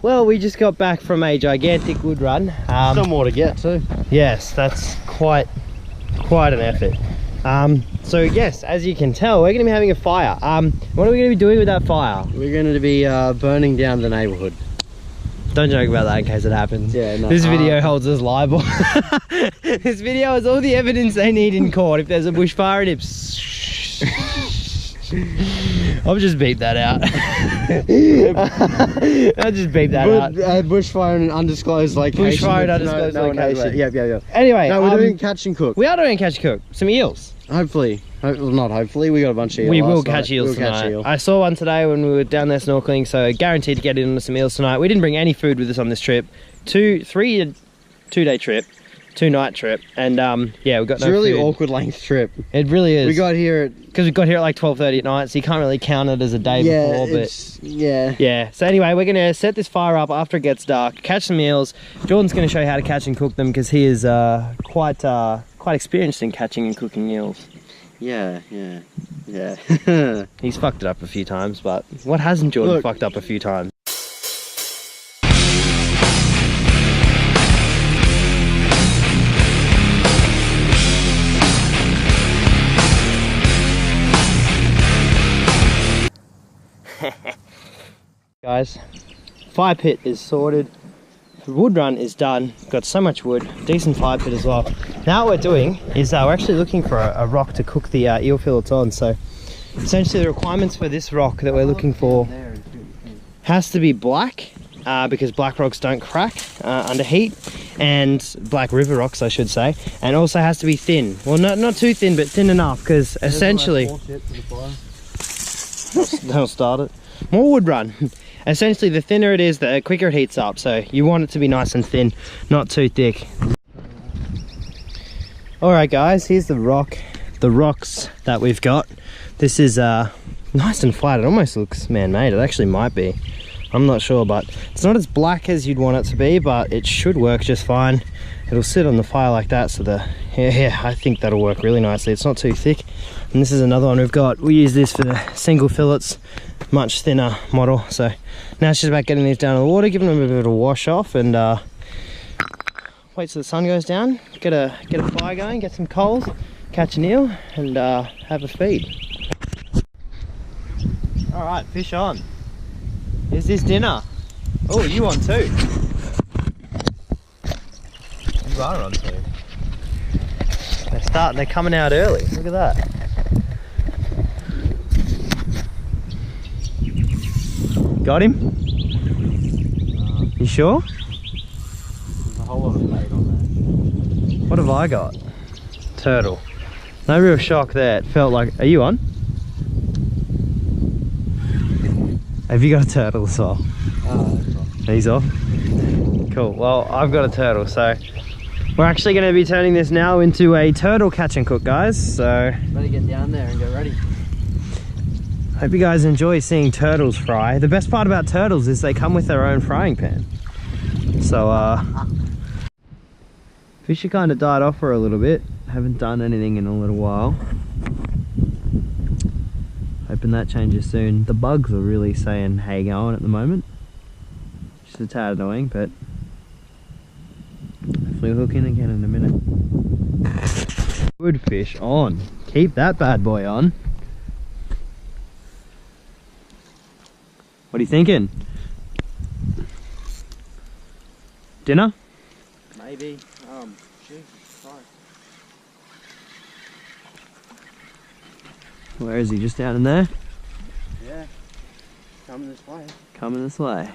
Well, we just got back from a gigantic wood run. Still more to get too. Yes, that's quite an effort. So yes, as you can tell, we're going to be having a fire. What are we going to be doing with that fire? We're going to be burning down the neighbourhood. Don't joke about that in case it happens. Yeah, no. This video holds us liable. This video has all the evidence they need in court. If there's a bushfire and I'll just beep that out. I'll just beep that out. Bushfire in an undisclosed location. Bushfire in an undisclosed location. Yeah. Anyway, no, we're doing catch and cook. We are doing catch and cook. Some eels. Hopefully. Not hopefully. We got a bunch of eels. We will catch eels tonight. I saw one today when we were down there snorkeling, so guaranteed to get in on some eels tonight. We didn't bring any food with us on this trip. Two-day trip. 2-night trip, and yeah, we got it's no a really food. Awkward length trip. It really is. We got here because we got here at like 12:30 at night, so you can't really count it as a day before. But yeah. So anyway, we're gonna set this fire up after it gets dark, catch some eels. Jordan's gonna show you how to catch and cook them because he is quite experienced in catching and cooking eels. Yeah. He's fucked it up a few times, but what hasn't Jordan fucked up a few times? Guys, fire pit is sorted, the wood run is done, got so much wood, decent fire pit as well. Now what we're doing is we're actually looking for a rock to cook the eel fillets on. So essentially the requirements for this rock that we're looking for has to be black, because black rocks don't crack under heat, and black river rocks I should say, and also has to be thin. Well, not too thin, but thin enough, because essentially they'll start it. More wood run. Essentially, the thinner it is, the quicker it heats up. So you want it to be nice and thin, not too thick. All right, guys. Here's the rocks that we've got. This is nice and flat. It almost looks man-made. It actually might be. I'm not sure, but it's not as black as you'd want it to be, but it should work just fine. It'll sit on the fire like that, so I think that'll work really nicely. It's not too thick. And this is another one we've got. We use this for the single fillets, much thinner model. So now it's just about getting these down in the water, giving them a bit of a wash off, and wait till the sun goes down, get a fire going, get some coals, catch an eel, and have a feed. All right, fish on. Is this dinner? Oh, you on too? You are on too. They're coming out early. Look at that. Got him? You sure? There's a whole lot of bait on there. What have I got? Turtle. No real shock there. It felt like... Are you on? Have you got a turtle as well? He's off. Cool. Well, I've got a turtle, so we're actually going to be turning this now into a turtle catch and cook, guys. So better get down there and get ready. Hope you guys enjoy seeing turtles fry. The best part about turtles is they come with their own frying pan. So fish have kind of died off for a little bit. Haven't done anything in a little while. Hoping that changes soon. The bugs are really saying how you going at the moment. Just a tad annoying, but hopefully we'll hook in again in a minute. Good fish on. Keep that bad boy on. What are you thinking? Dinner? Maybe. Jesus Christ. Where is he? Just down in there? Yeah. Coming this way. Coming this way.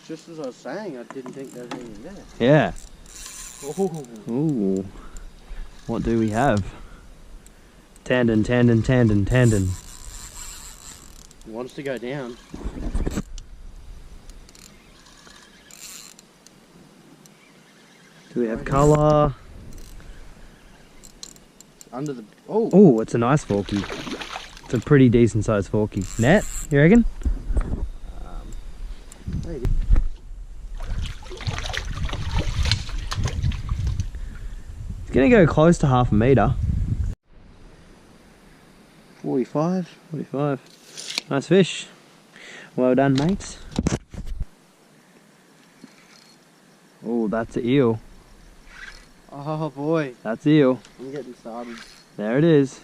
Just as I was saying, I didn't think there was anything there. Yeah. Ooh. Ooh. What do we have? Tandon. He wants to go down. Do we have colour? Under the... Oh! Oh, it's a nice forky. It's a pretty decent sized forky. Net, you reckon? Maybe. It's gonna go close to 1/2 metre. 45. 45. Nice fish. Well done, mates. Oh, that's an eel. Oh boy. That's eel. I'm getting started. There it is.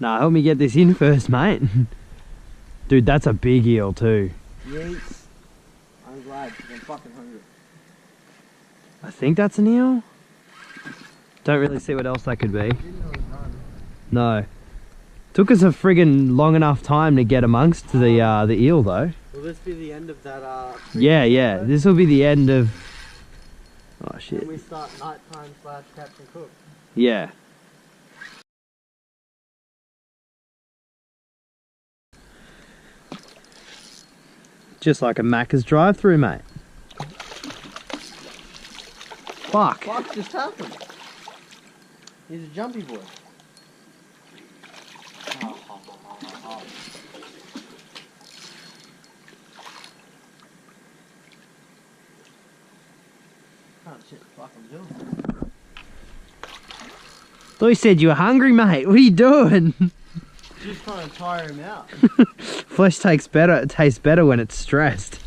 Nah, help me get this in first, mate. Dude, that's a big eel too. Yes. I'm glad, 'cause I'm fucking hungry. I think that's an eel. Don't really see what else that could be. No. Took us a friggin' long enough time to get amongst the eel though. Will this be the end of that Yeah. This will be the end of... Oh shit. When we start nighttime / catch and cook. Yeah. Just like a Macca's drive-through, mate. Fuck. Fuck just happened? He's a jumpy boy. Oh shit, fuck, I'm doing. Thought you said you were hungry, mate. What are you doing? Just trying to tire him out. Flesh tastes better when it's stressed.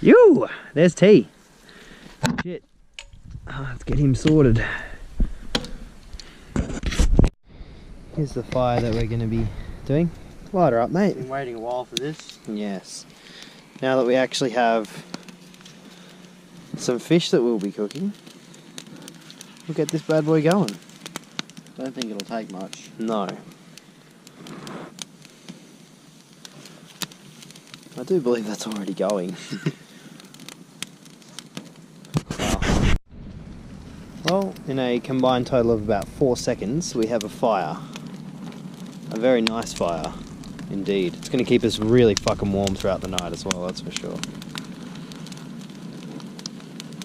You! There's tea. Shit. Oh, let's get him sorted. Here's the fire that we're going to be doing. Light her up, mate. Been waiting a while for this. Yes. Now that we actually have some fish that we'll be cooking, we'll get this bad boy going. Don't think it'll take much. No. I do believe that's already going. Wow. Well, in a combined total of about 4 seconds, we have a fire. A very nice fire, indeed. It's going to keep us really fucking warm throughout the night as well, that's for sure.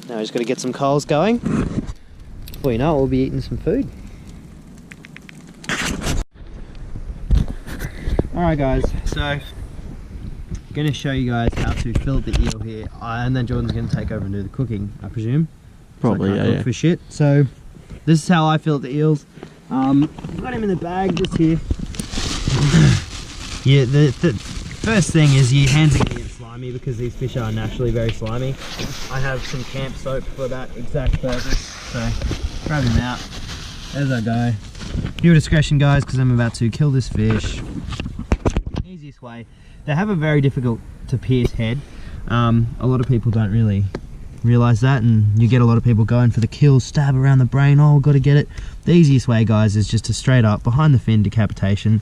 Now we just got to get some coals going. Before you know it, we'll be eating some food. Alright guys, so I'm going to show you guys how to fillet the eel here, and then Jordan's going to take over and do the cooking, I presume. Probably, I can't cook for shit. So this is how I fillet the eels. I've got him in the bag just here. Yeah, the first thing is your hands are going to get slimy because these fish are naturally very slimy. I have some camp soap for that exact purpose, so grab him out. As I go. Your discretion, guys, because I'm about to kill this fish. Easiest way. They have a very difficult to pierce head. A lot of people don't really realise that, and you get a lot of people going for the kill, stab around the brain. Oh, got to get it. The easiest way, guys, is just a straight up behind the fin decapitation.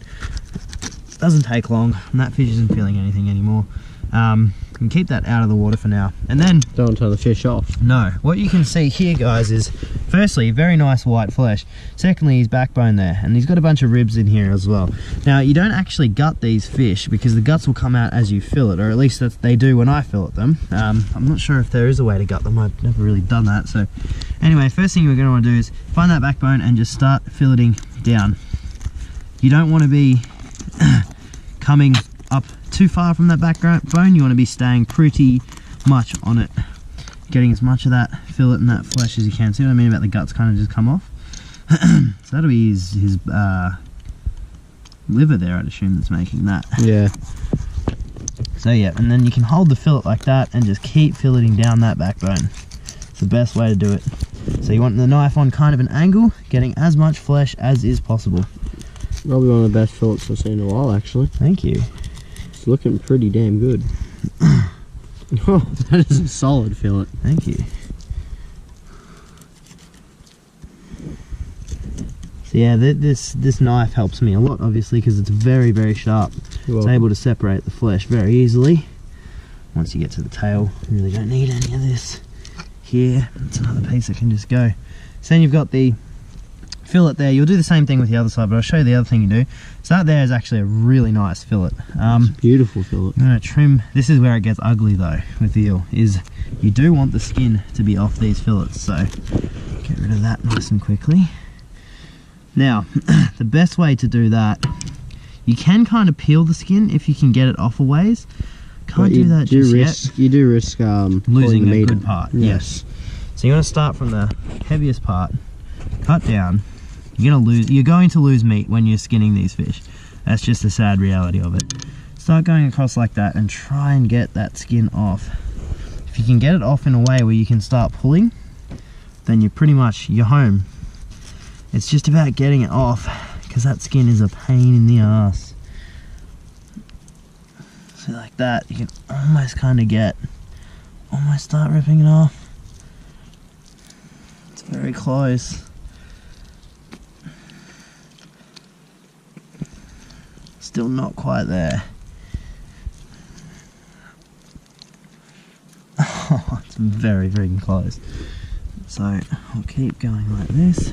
Doesn't take long, and that fish isn't feeling anything anymore. You can keep that out of the water for now, and then don't turn the fish off. No, what you can see here, guys, is firstly very nice white flesh. Secondly, his backbone there, and he's got a bunch of ribs in here as well. Now, you don't actually gut these fish because the guts will come out as you fillet, or at least they do when I fillet them. I'm not sure if there is a way to gut them. I've never really done that. So anyway, first thing we're going to want to do is find that backbone and just start filleting down. You don't want to be coming up too far from that backbone. You want to be staying pretty much on it, getting as much of that fillet and that flesh as you can. See what I mean about the guts kind of just come off? So that'll be his liver there, I'd assume, that's making that. Yeah. So yeah, and then you can hold the fillet like that and just keep filleting down that backbone. It's the best way to do it. So you want the knife on kind of an angle, getting as much flesh as is possible. Probably one of the best fillets I've seen in a while, actually. Thank you. It's looking pretty damn good. Oh, that is a solid fillet. Thank you. So yeah, this knife helps me a lot, obviously, because it's very, very sharp. It's able to separate the flesh very easily. Once you get to the tail, you really don't need any of this. Here, it's another piece that can just go. So then you've got the fillet there. You'll do the same thing with the other side, but I'll show you the other thing you do. So that there is actually a really nice fillet. It's a beautiful fillet. I'm going to trim. This is where it gets ugly though with the eel, is you do want the skin to be off these fillets, so get rid of that nice and quickly. Now, the best way to do that, you can kind of peel the skin if you can get it off a ways. Can't do that just yet. You do risk losing a good part. Yes. So you're going to start from the heaviest part, cut down. You're going to lose meat when you're skinning these fish. That's just the sad reality of it. Start going across like that and try and get that skin off. If you can get it off in a way where you can start pulling, then you're home. It's just about getting it off, because that skin is a pain in the ass. So like that, you can almost start ripping it off. It's very close. Still not quite there. Oh, it's very, very close. So I'll keep going like this.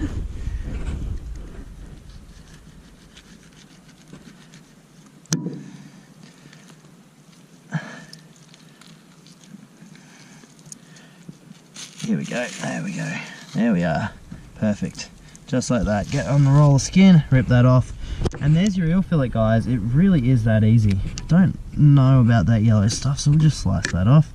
Here we go, there we go. There we are. Perfect. Just like that. Get on the roll of skin, rip that off. And there's your eel fillet, guys. It really is that easy. Don't know about that yellow stuff, so we'll just slice that off.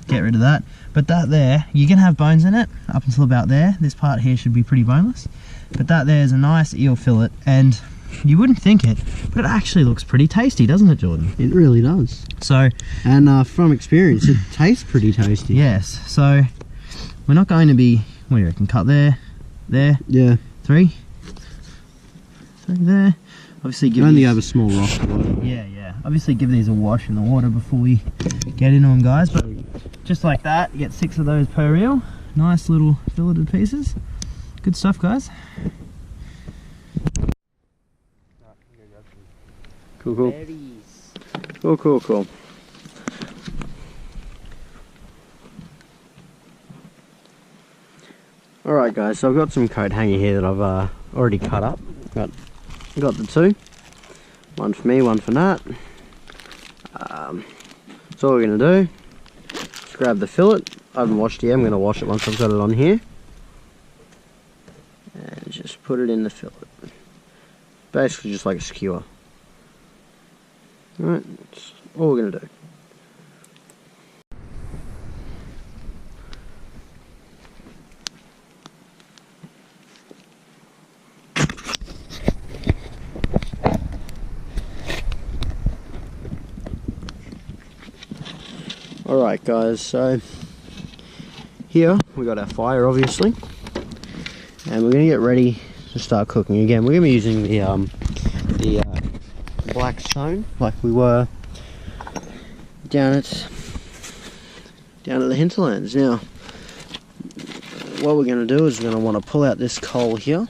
Get rid of that. But that there, you can have bones in it up until about there. This part here should be pretty boneless. But that there is a nice eel fillet, and you wouldn't think it, but it actually looks pretty tasty, doesn't it, Jordan? It really does. So, and from experience, it tastes pretty tasty. Yes. So we're not going to be, what do you reckon, cut there, there, yeah, three there. Obviously give only these, have a small rock. yeah. Obviously give these a wash in the water before we get into them, guys. But just like that, you get 6 of those per reel. Nice little filleted pieces. Good stuff, guys. Cool. Cool. Alright guys, so I've got some coat hanger here that I've already cut up. Got the 2. One for me, one for Nat. So all we're going to do is grab the fillet. I haven't washed it yet, I'm going to wash it once I've got it on here. And just put it in the fillet. Basically just like a skewer. Alright, that's all we're going to do. Alright guys, so here we got our fire obviously, and we're going to get ready to start cooking. Again, we're going to be using the black stone like we were down at the hinterlands. Now what we're going to do is we're going to want to pull out this coal here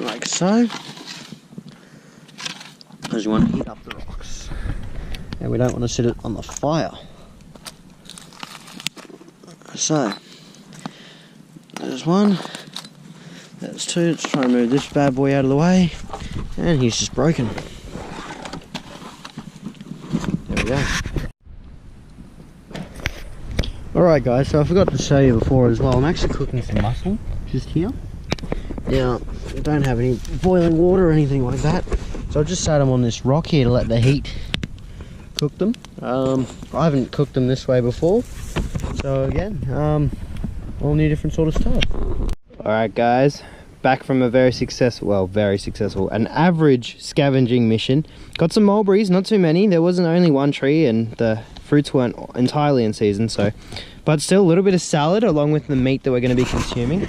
like so, because you want to heat up the rocks. And we don't want to sit it on the fire. So, there's 1, there's 2, let's try and move this bad boy out of the way, and he's just broken. There we go. Alright guys, so I forgot to show you before as well, I'm actually cooking some mussel, just here. Now, I don't have any boiling water or anything like that, so I'll just set them on this rock here to let the heat cook them. I haven't cooked them this way before, so again, all new different sort of stuff. Alright guys, back from a very successful, an average scavenging mission. Got some mulberries, not too many. There wasn't only 1 tree and the fruits weren't entirely in season, so, but still a little bit of salad along with the meat that we're going to be consuming.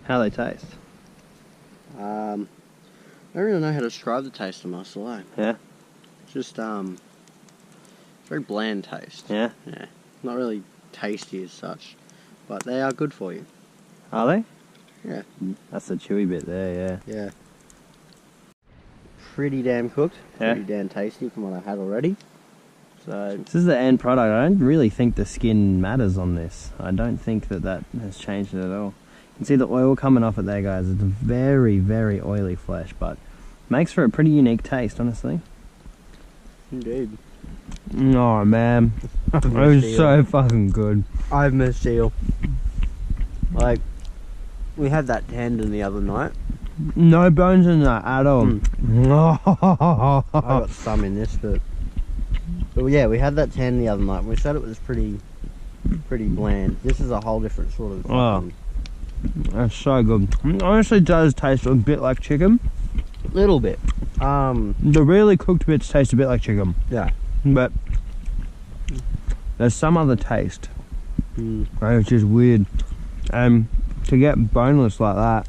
How they taste? I don't really know how to describe the taste of mussel, eh? Yeah? Just very bland taste. Yeah? Yeah. Not really tasty as such, but they are good for you. Are they? Yeah. That's the chewy bit there, yeah. Yeah. Pretty damn cooked. Yeah. Pretty damn tasty from what I had already. So this is the end product. I don't really think the skin matters on this. I don't think that has changed it at all. You can see the oil coming off it there, guys. It's very, very oily flesh, but makes for a pretty unique taste, honestly. indeed. Oh man, it was so fucking good. I've missed eel. Like, we had that tendon the other night. No bones in that at all. I got some in this, but yeah, we had that tendon the other night. We said it was pretty bland. This is a whole different sort of. Oh, that's so good. It honestly does taste a bit like chicken. Little bit. The really cooked bits taste a bit like chicken. Yeah. But there's some other taste. Mm. Which is weird. To get boneless like that,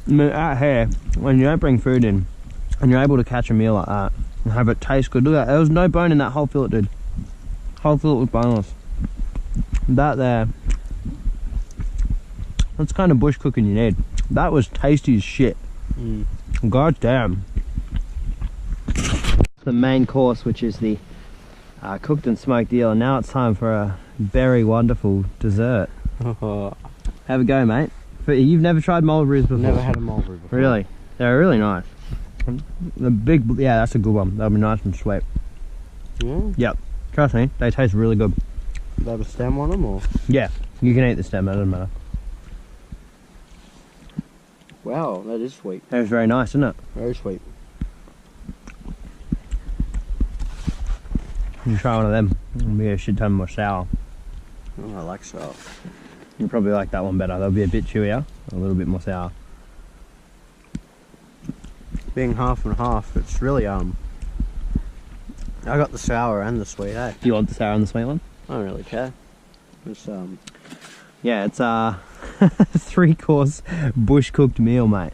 I mean, out here, when you don't bring food in, and you're able to catch a meal like that, and have it taste good, look at that, there was no bone in that whole fillet, dude. Whole fillet was boneless. That there, that's kind of bush cooking you need. That was tasty as shit. Mm. God damn. The main course, which is the cooked and smoked eel, and now it's time for a very wonderful dessert. Have a go, mate. But you've never tried mulberries before? Never had a mulberry before. Really? They're really nice. The big, yeah, that's a good one. That'll be nice and sweet. Yeah. Yep. Trust me, they taste really good. Do they have a stem on them, or? Yeah, you can eat the stem, it doesn't matter. Wow, that is sweet. That was very nice, isn't it? Very sweet. You try one of them, it'll be a shit ton more sour. Oh, I like sour. You'll probably like that one better. They'll be a bit chewier, a little bit more sour. Being half and half, it's really I got the sour and the sweet, eh? Do you want the sour and the sweet one? I don't really care. It's Yeah, it's 3-course bush cooked meal, mate.